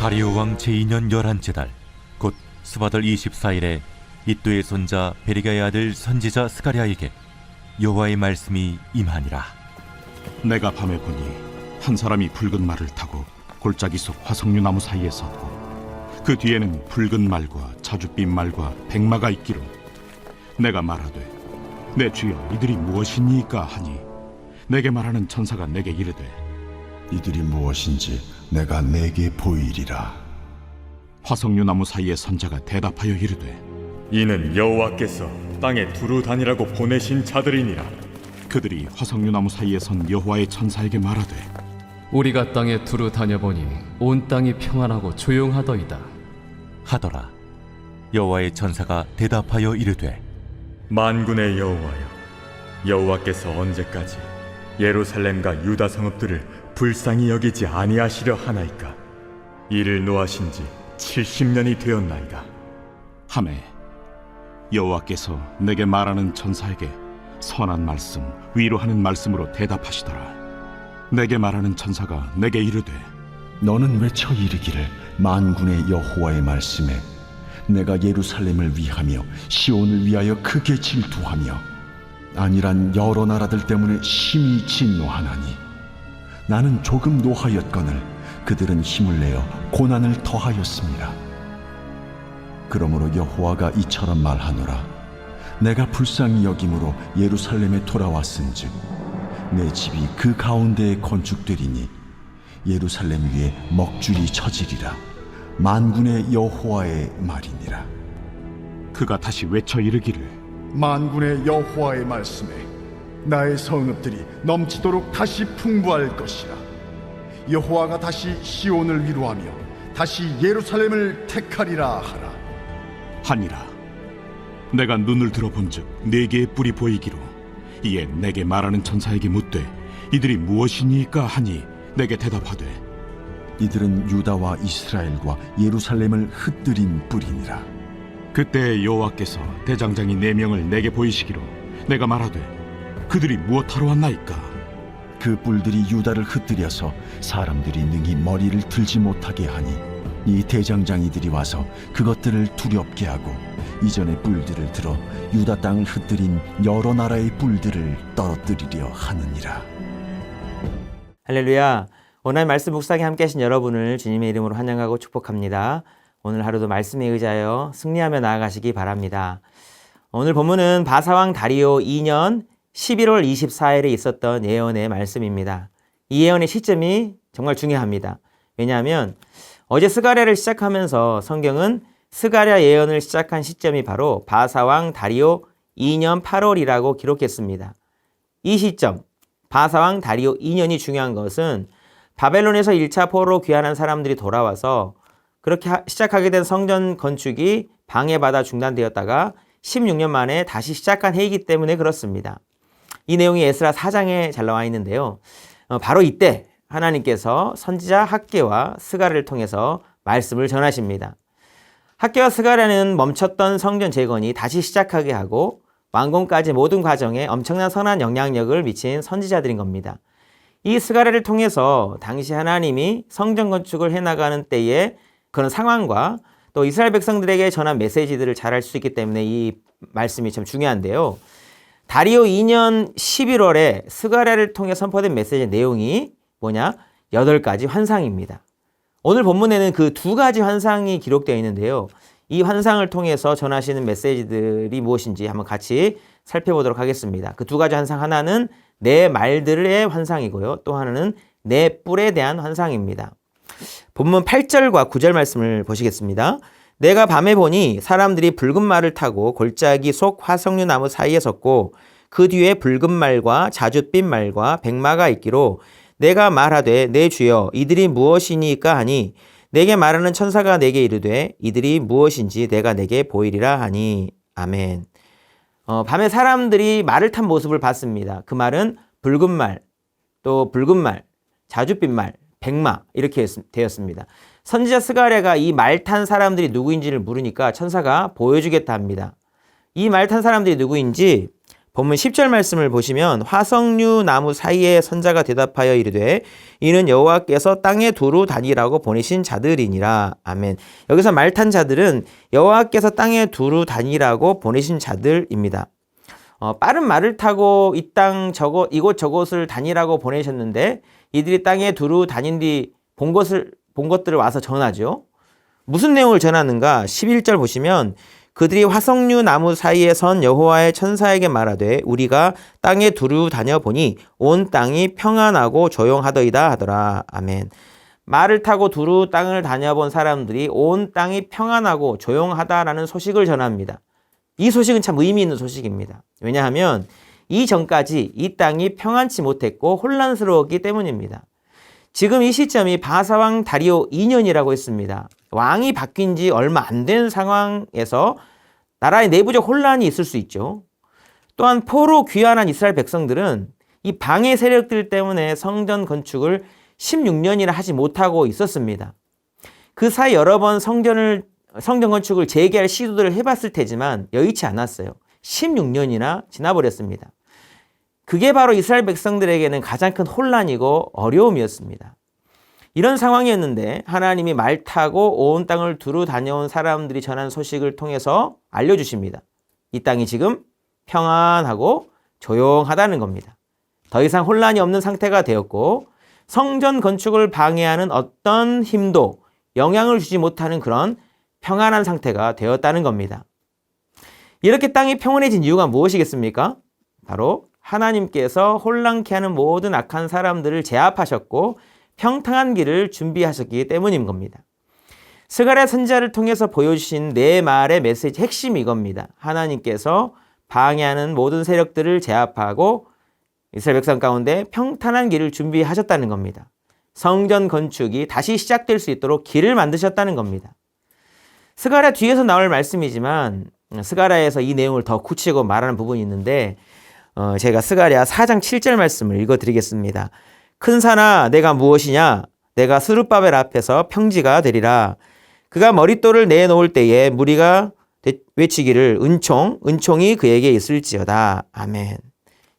다리오 왕 제2년 11째 달 곧 스바들 24일에 이또의 손자 베리가의 아들 선지자 스가랴에게 여호와의 말씀이 임하니라. 내가 밤에 보니 한 사람이 붉은 말을 타고 골짜기 속 화석류 나무 사이에 섰고 그 뒤에는 붉은 말과 자줏빛 말과 백마가 있기로 내가 말하되 내 주여 이들이 무엇이니까 하니 내게 말하는 천사가 내게 이르되 이들이 무엇인지 내가 내게 보이리라. 화석류 나무 사이에 선자가 대답하여 이르되 이는 여호와께서 땅에 두루 다니라고 보내신 자들이니라. 그들이 화석류 나무 사이에 선 여호와의 천사에게 말하되 우리가 땅에 두루 다녀보니 온 땅이 평안하고 조용하더이다 하더라. 여호와의 천사가 대답하여 이르되 만군의 여호와여, 여호와께서 언제까지 예루살렘과 유다 성읍들을 불쌍히 여기지 아니하시려 하나이까? 이를 노하신 지 70년이 되었나이다. 하매 여호와께서 내게 말하는 천사에게 선한 말씀, 위로하는 말씀으로 대답하시더라. 내게 말하는 천사가 내게 이르되 너는 외쳐 이르기를 만군의 여호와의 말씀에 내가 예루살렘을 위하며 시온을 위하여 크게 질투하며 아니란 여러 나라들 때문에 심히 진노하나니 나는 조금 노하였거늘 그들은 힘을 내어 고난을 더하였습니다. 그러므로 여호와가 이처럼 말하노라. 내가 불쌍히 여김으로 예루살렘에 돌아왔은즉 내 집이 그 가운데에 건축되리니 예루살렘 위에 먹줄이 쳐지리라. 만군의 여호와의 말이니라. 그가 다시 외쳐 이르기를 만군의 여호와의 말씀에 나의 성읍들이 넘치도록 다시 풍부할 것이라. 여호와가 다시 시온을 위로하며 다시 예루살렘을 택하리라 하라. 하니라. 내가 눈을 들어본즉 네 개의 뿔이 보이기로 이에 내게 말하는 천사에게 묻되 이들이 무엇이니까 하니 내게 대답하되 이들은 유다와 이스라엘과 예루살렘을 흩뜨린 뿌리니라. 그때 여호와께서 대장장이 4명을 내게 보이시기로 내가 말하되 그들이 무엇하러 왔나이까? 그 뿔들이 유다를 흩뜨려서 사람들이 능히 머리를 들지 못하게 하니 이 대장장이들이 와서 그것들을 두렵게 하고 이전의 뿔들을 들어 유다 땅을 흩뜨린 여러 나라의 뿔들을 떨어뜨리려 하느니라. 할렐루야. 오늘 말씀 묵상에 함께 하신 여러분을 주님의 이름으로 환영하고 축복합니다. 오늘 하루도 말씀에 의지하여 승리하며 나아가시기 바랍니다. 오늘 본문은 바사왕 다리오 2년 11월 24일에 있었던 예언의 말씀입니다. 이 예언의 시점이 정말 중요합니다. 왜냐하면 어제 스가랴를 시작하면서 성경은 스가랴 예언을 시작한 시점이 바로 바사왕 다리오 2년 8월이라고 기록했습니다. 이 시점, 바사왕 다리오 2년이 중요한 것은 바벨론에서 1차 포로로 귀환한 사람들이 돌아와서 그렇게 시작하게 된 성전 건축이 방해받아 중단되었다가 16년 만에 다시 시작한 해이기 때문에 그렇습니다. 이 내용이 에스라 4장에 잘 나와 있는데요. 바로 이때 하나님께서 선지자 학개와 스가랴를 통해서 말씀을 전하십니다. 학개와 스가랴는 멈췄던 성전 재건이 다시 시작하게 하고 완공까지 모든 과정에 엄청난 선한 영향력을 미친 선지자들인 겁니다. 이 스가랴를 통해서 당시 하나님이 성전 건축을 해나가는 때의 그런 상황과 또 이스라엘 백성들에게 전한 메시지들을 잘 알 수 있기 때문에 이 말씀이 참 중요한데요. 다리오 2년 11월에 스가랴를 통해 선포된 메시지 내용이 뭐냐? 8가지 환상입니다. 오늘 본문에는 그 2가지 환상이 기록되어 있는데요. 이 환상을 통해서 전하시는 메시지들이 무엇인지 한번 같이 살펴보도록 하겠습니다. 그 2가지 환상, 하나는 내 말들의 환상이고요. 또 하나는 내 뿔에 대한 환상입니다. 본문 8절과 9절 말씀을 보시겠습니다. 내가 밤에 보니 사람들이 붉은 말을 타고 골짜기 속 화석류 나무 사이에 섰고 그 뒤에 붉은 말과 자줏빛 말과 백마가 있기로 내가 말하되 내 주여 이들이 무엇이니까 하니 내게 말하는 천사가 내게 이르되 이들이 무엇인지 내가 내게 보이리라 하니. 아멘. 밤에 사람들이 말을 탄 모습을 봤습니다. 그 말은 붉은 말, 또 붉은 말, 자줏빛 말, 백마 이렇게 되었습니다. 선지자 스가랴가 이 말 탄 사람들이 누구인지를 물으니까 천사가 보여주겠다 합니다. 이 말 탄 사람들이 누구인지 본문 10절 말씀을 보시면 화석류 나무 사이에 선자가 대답하여 이르되 이는 여호와께서 땅에 두루 다니라고 보내신 자들이니라. 아멘. 여기서 말 탄 자들은 여호와께서 땅에 두루 다니라고 보내신 자들입니다. 빠른 말을 타고 이곳 저곳을 다니라고 보내셨는데 이들이 땅에 두루 다닌 뒤 본 것들을 와서 전하죠. 무슨 내용을 전하는가? 11절 보시면 그들이 화석류 나무 사이에 선 여호와의 천사에게 말하되 우리가 땅에 두루 다녀보니 온 땅이 평안하고 조용하더이다 하더라. 아멘. 말을 타고 두루 땅을 다녀본 사람들이 온 땅이 평안하고 조용하다라는 소식을 전합니다. 이 소식은 참 의미 있는 소식입니다. 왜냐하면 이전까지 이 땅이 평안치 못했고 혼란스러웠기 때문입니다. 지금 이 시점이 바사왕 다리오 2년이라고 했습니다. 왕이 바뀐 지 얼마 안 된 상황에서 나라의 내부적 혼란이 있을 수 있죠. 또한 포로 귀환한 이스라엘 백성들은 이 방해 세력들 때문에 성전 건축을 16년이나 하지 못하고 있었습니다. 그 사이 여러 번 성전 건축을 재개할 시도들을 해봤을 테지만 여의치 않았어요. 16년이나 지나버렸습니다. 그게 바로 이스라엘 백성들에게는 가장 큰 혼란이고 어려움이었습니다. 이런 상황이었는데 하나님이 말 타고 온 땅을 두루 다녀온 사람들이 전한 소식을 통해서 알려주십니다. 이 땅이 지금 평안하고 조용하다는 겁니다. 더 이상 혼란이 없는 상태가 되었고 성전 건축을 방해하는 어떤 힘도 영향을 주지 못하는 그런 평안한 상태가 되었다는 겁니다. 이렇게 땅이 평온해진 이유가 무엇이겠습니까? 바로 하나님께서 혼란케 하는 모든 악한 사람들을 제압하셨고 평탄한 길을 준비하셨기 때문인 겁니다. 스가랴 선지자를 통해서 보여주신 네 말의 메시지 핵심이 이겁니다. 하나님께서 방해하는 모든 세력들을 제압하고 이스라엘 백성 가운데 평탄한 길을 준비하셨다는 겁니다. 성전 건축이 다시 시작될 수 있도록 길을 만드셨다는 겁니다. 스가랴 뒤에서 나올 말씀이지만 스가랴에서 이 내용을 더 굳히고 말하는 부분이 있는데 제가 스가랴 4장 7절 말씀을 읽어드리겠습니다. 큰 산아 내가 무엇이냐? 내가 스룹바벨 앞에서 평지가 되리라. 그가 머릿돌을 내놓을 때에 무리가 외치기를 은총이 그에게 있을지어다. 아멘.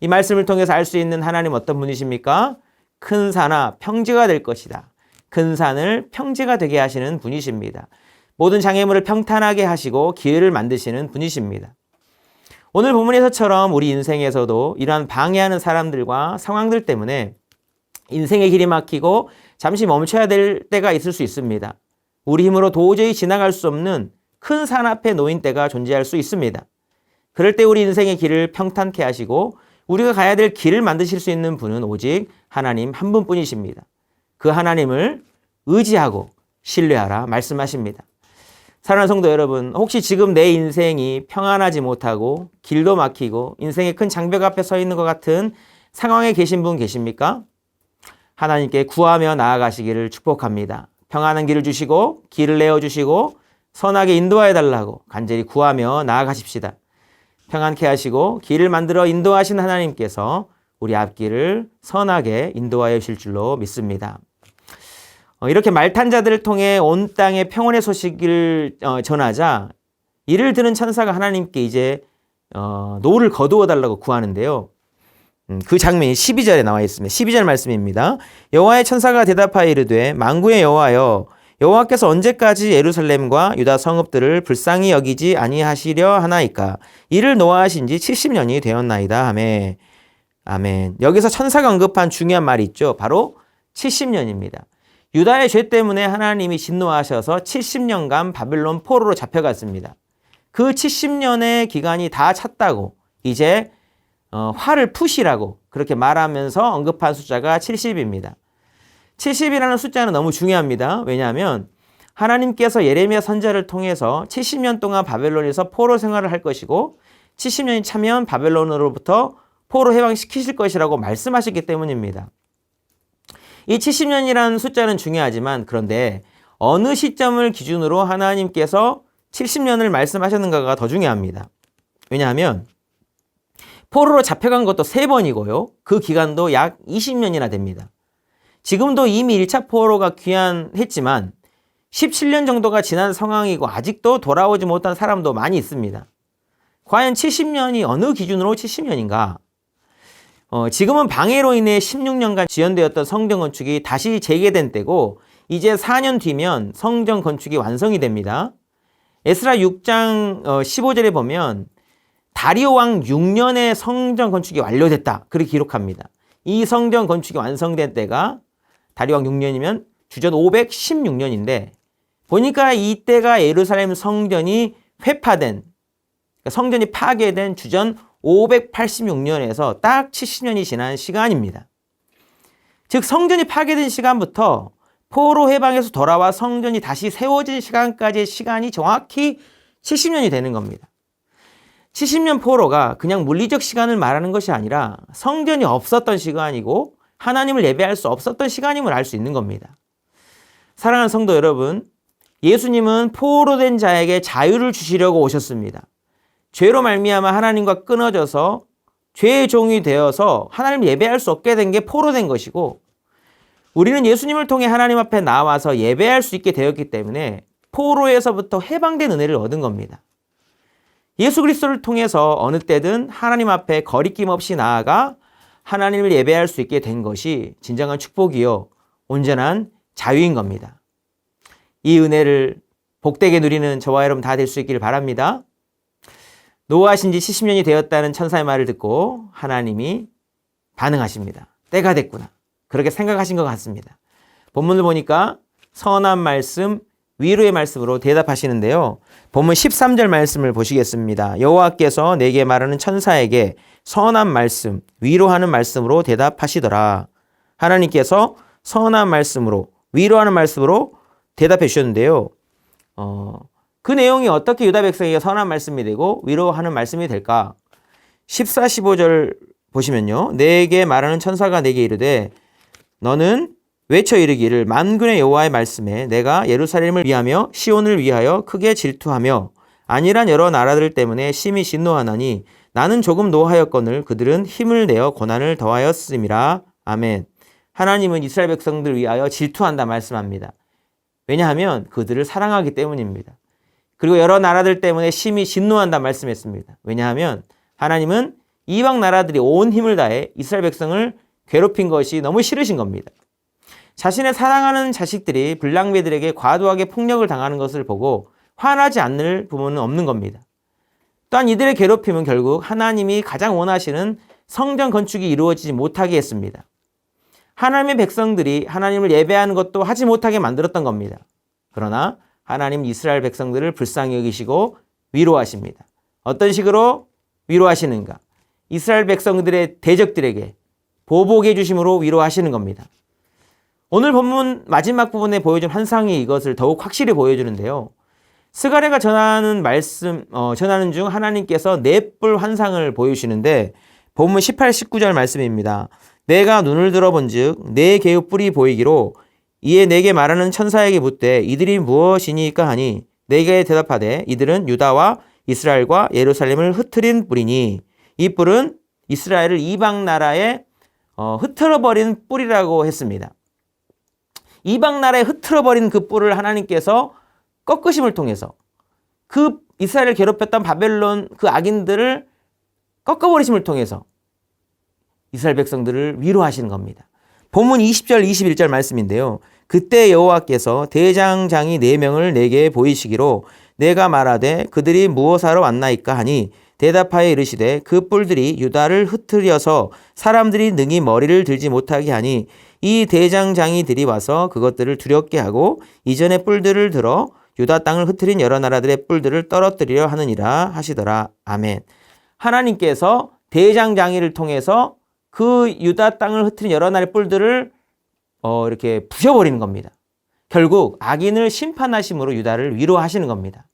이 말씀을 통해서 알 수 있는 하나님 어떤 분이십니까? 큰 산아 평지가 될 것이다. 큰 산을 평지가 되게 하시는 분이십니다. 모든 장애물을 평탄하게 하시고 기회를 만드시는 분이십니다. 오늘 본문에서처럼 우리 인생에서도 이러한 방해하는 사람들과 상황들 때문에 인생의 길이 막히고 잠시 멈춰야 될 때가 있을 수 있습니다. 우리 힘으로 도저히 지나갈 수 없는 큰 산 앞에 놓인 때가 존재할 수 있습니다. 그럴 때 우리 인생의 길을 평탄케 하시고 우리가 가야 될 길을 만드실 수 있는 분은 오직 하나님 한 분뿐이십니다. 그 하나님을 의지하고 신뢰하라 말씀하십니다. 사랑하는 성도 여러분, 혹시 지금 내 인생이 평안하지 못하고 길도 막히고 인생의 큰 장벽 앞에 서 있는 것 같은 상황에 계신 분 계십니까? 하나님께 구하며 나아가시기를 축복합니다. 평안한 길을 주시고 길을 내어주시고 선하게 인도하여 달라고 간절히 구하며 나아가십시다. 평안케 하시고 길을 만들어 인도하신 하나님께서 우리 앞길을 선하게 인도하여 주실 줄로 믿습니다. 이렇게 말탄 자들을 통해 온 땅에 평온의 소식을 전하자 이를 들은 천사가 하나님께 이제 노를 거두어 달라고 구하는데요. 그 장면이 12절에 나와 있습니다. 12절 말씀입니다. 여호와의 천사가 대답하여 이르되 만군의 여호와여 여호와께서 언제까지 예루살렘과 유다 성읍들을 불쌍히 여기지 아니하시려 하나이까? 이를 노하신 지 70년이 되었나이다 하매. 아멘. 여기서 천사가 언급한 중요한 말이 있죠. 바로 70년입니다. 유다의 죄 때문에 하나님이 진노하셔서 70년간 바벨론 포로로 잡혀갔습니다. 그 70년의 기간이 다 찼다고 이제 화를 푸시라고 그렇게 말하면서 언급한 숫자가 70입니다. 70이라는 숫자는 너무 중요합니다. 왜냐하면 하나님께서 예레미야 선지자를 통해서 70년 동안 바벨론에서 포로 생활을 할 것이고 70년이 차면 바벨론으로부터 포로 해방시키실 것이라고 말씀하셨기 때문입니다. 이 70년이라는 숫자는 중요하지만 그런데 어느 시점을 기준으로 하나님께서 70년을 말씀하셨는가가 더 중요합니다. 왜냐하면 포로로 잡혀간 것도 3번이고요. 그 기간도 약 20년이나 됩니다. 지금도 이미 1차 포로가 귀환했지만 17년 정도가 지난 상황이고 아직도 돌아오지 못한 사람도 많이 있습니다. 과연 70년이 어느 기준으로 70년인가? 지금은 방해로 인해 16년간 지연되었던 성전 건축이 다시 재개된 때고 이제 4년 뒤면 성전 건축이 완성이 됩니다. 에스라 6장 15절에 보면 다리오 왕 6년에 성전 건축이 완료됐다. 그렇게 기록합니다. 이 성전 건축이 완성된 때가 다리오 왕 6년이면 주전 516년인데 보니까 이때가 예루살렘 성전이 회파된, 그러니까 성전이 파괴된 주전 586년에서 딱 70년이 지난 시간입니다. 즉 성전이 파괴된 시간부터 포로 해방에서 돌아와 성전이 다시 세워진 시간까지의 시간이 정확히 70년이 되는 겁니다. 70년 포로가 그냥 물리적 시간을 말하는 것이 아니라 성전이 없었던 시간이고 하나님을 예배할 수 없었던 시간임을 알 수 있는 겁니다. 사랑하는 성도 여러분, 예수님은 포로된 자에게 자유를 주시려고 오셨습니다. 죄로 말미암아 하나님과 끊어져서 죄의 종이 되어서 하나님을 예배할 수 없게 된 게 포로된 것이고 우리는 예수님을 통해 하나님 앞에 나와서 예배할 수 있게 되었기 때문에 포로에서부터 해방된 은혜를 얻은 겁니다. 예수 그리스도를 통해서 어느 때든 하나님 앞에 거리낌 없이 나아가 하나님을 예배할 수 있게 된 것이 진정한 축복이요 온전한 자유인 겁니다. 이 은혜를 복되게 누리는 저와 여러분 다 될 수 있기를 바랍니다. 노하신 지 70년이 되었다는 천사의 말을 듣고 하나님이 반응하십니다. 때가 됐구나. 그렇게 생각하신 것 같습니다. 본문을 보니까 선한 말씀, 위로의 말씀으로 대답하시는데요. 본문 13절 말씀을 보시겠습니다. 여호와께서 내게 말하는 천사에게 선한 말씀, 위로하는 말씀으로 대답하시더라. 하나님께서 선한 말씀으로, 위로하는 말씀으로 대답해 주셨는데요. 그 내용이 어떻게 유다 백성에게 선한 말씀이 되고 위로하는 말씀이 될까? 14, 15절 보시면요. 내게 말하는 천사가 내게 이르되 너는 외쳐 이르기를 만군의 여호와의 말씀에 내가 예루살렘을 위하며 시온을 위하여 크게 질투하며 안일한 여러 나라들 때문에 심히 진노하나니 나는 조금 노하였거늘 그들은 힘을 내어 고난을 더하였음이라. 아멘. 하나님은 이스라엘 백성들을 위하여 질투한다 말씀합니다. 왜냐하면 그들을 사랑하기 때문입니다. 그리고 여러 나라들 때문에 심히 진노한다 말씀했습니다. 왜냐하면 하나님은 이방 나라들이 온 힘을 다해 이스라엘 백성을 괴롭힌 것이 너무 싫으신 겁니다. 자신의 사랑하는 자식들이 불량배들에게 과도하게 폭력을 당하는 것을 보고 화나지 않을 부모는 없는 겁니다. 또한 이들의 괴롭힘은 결국 하나님이 가장 원하시는 성전 건축이 이루어지지 못하게 했습니다. 하나님의 백성들이 하나님을 예배하는 것도 하지 못하게 만들었던 겁니다. 그러나 하나님 이스라엘 백성들을 불쌍히 여기시고 위로하십니다. 어떤 식으로 위로하시는가? 이스라엘 백성들의 대적들에게 보복해 주심으로 위로하시는 겁니다. 오늘 본문 마지막 부분에 보여준 환상이 이것을 더욱 확실히 보여주는데요. 스가랴가 전하는 중 하나님께서 넷불 환상을 보여주시는데 본문 18, 19절 말씀입니다. 내가 눈을 들어본즉 네 개의 뿔이 보이기로 이에 내게 말하는 천사에게 묻되 이들이 무엇이니까 하니 내게 대답하되 이들은 유다와 이스라엘과 예루살렘을 흩트린 뿔이니 이 뿔은 이스라엘을 이방 나라에 흩트러버린 뿔이라고 했습니다. 이방 나라에 흩트러버린 그 뿔을 하나님께서 꺾으심을 통해서 그 이스라엘을 괴롭혔던 바벨론 그 악인들을 꺾어버리심을 통해서 이스라엘 백성들을 위로하시는 겁니다. 본문 20절 21절 말씀인데요. 그때 여호와께서 대장장이 4명을 내게 보이시기로 내가 말하되 그들이 무엇하러 왔나이까 하니 대답하여 이르시되 그 뿔들이 유다를 흩트려서 사람들이 능히 머리를 들지 못하게 하니 이 대장장이들이 와서 그것들을 두렵게 하고 이전의 뿔들을 들어 유다 땅을 흩트린 여러 나라들의 뿔들을 떨어뜨리려 하느니라 하시더라. 아멘. 하나님께서 대장장이를 통해서 그 유다 땅을 흩트린 여러 나라의 뿔들을 이렇게 부셔버리는 겁니다. 결국 악인을 심판하심으로 유다를 위로하시는 겁니다.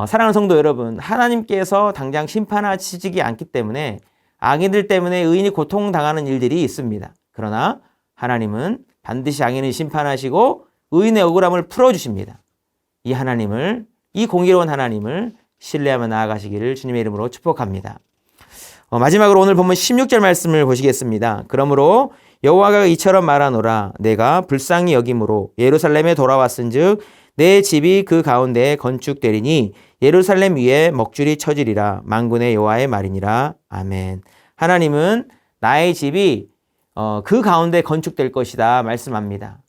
사랑하는 성도 여러분, 하나님께서 당장 심판하시지 않기 때문에 악인들 때문에 의인이 고통당하는 일들이 있습니다. 그러나 하나님은 반드시 악인을 심판하시고 의인의 억울함을 풀어주십니다. 이 공의로운 하나님을 신뢰하며 나아가시기를 주님의 이름으로 축복합니다. 마지막으로 오늘 본문 16절 말씀을 보시겠습니다. 그러므로 여호와가 이처럼 말하노라 내가 불쌍히 여김으로 예루살렘에 돌아왔은즉 내 집이 그 가운데에 건축되리니 예루살렘 위에 먹줄이 쳐지리라. 만군의 여호와의 말이니라. 아멘. 하나님은 나의 집이 그 가운데 건축될 것이다 말씀합니다.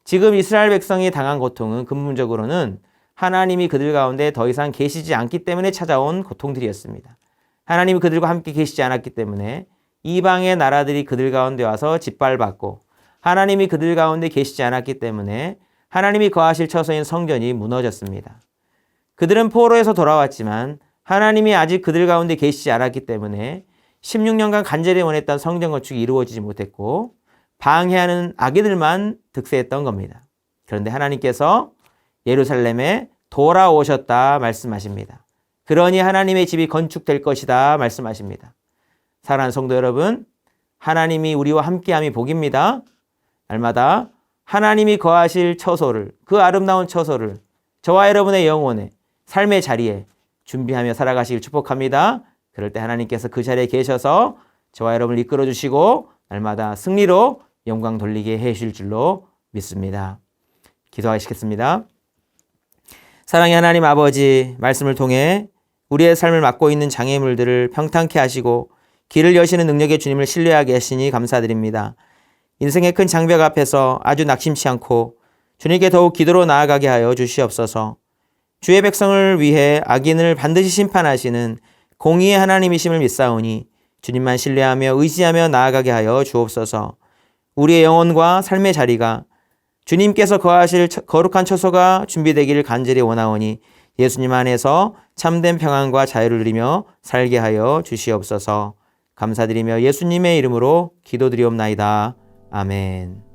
지금 이스라엘 백성이 당한 고통은 근본적으로는 하나님이 그들 가운데 더 이상 계시지 않기 때문에 찾아온 고통들이었습니다. 하나님이 그들과 함께 계시지 않았기 때문에 이방의 나라들이 그들 가운데 와서 짓밟았고, 하나님이 그들 가운데 계시지 않았기 때문에 하나님이 거하실 처소인 성전이 무너졌습니다. 그들은 포로에서 돌아왔지만 하나님이 아직 그들 가운데 계시지 않았기 때문에 16년간 간절히 원했던 성전 건축이 이루어지지 못했고 방해하는 악인들만 득세했던 겁니다. 그런데 하나님께서 예루살렘에 돌아오셨다 말씀하십니다. 그러니 하나님의 집이 건축될 것이다 말씀하십니다. 사랑하는 성도 여러분, 하나님이 우리와 함께함이 복입니다. 날마다 하나님이 거하실 처소를, 그 아름다운 처소를 저와 여러분의 영혼에, 삶의 자리에 준비하며 살아가시길 축복합니다. 그럴 때 하나님께서 그 자리에 계셔서 저와 여러분을 이끌어 주시고 날마다 승리로 영광 돌리게 해 주실 줄로 믿습니다. 기도하시겠습니다. 사랑의 하나님 아버지, 말씀을 통해 우리의 삶을 맡고 있는 장애물들을 평탄케 하시고 길을 여시는 능력의 주님을 신뢰하게 하시니 감사드립니다. 인생의 큰 장벽 앞에서 아주 낙심치 않고 주님께 더욱 기도로 나아가게 하여 주시옵소서. 주의 백성을 위해 악인을 반드시 심판하시는 공의의 하나님이심을 믿사오니 주님만 신뢰하며 의지하며 나아가게 하여 주옵소서. 우리의 영혼과 삶의 자리가 주님께서 거하실 거룩한 처소가 준비되기를 간절히 원하오니 예수님 안에서 참된 평안과 자유를 누리며 살게 하여 주시옵소서. 감사드리며 예수님의 이름으로 기도드리옵나이다. 아멘.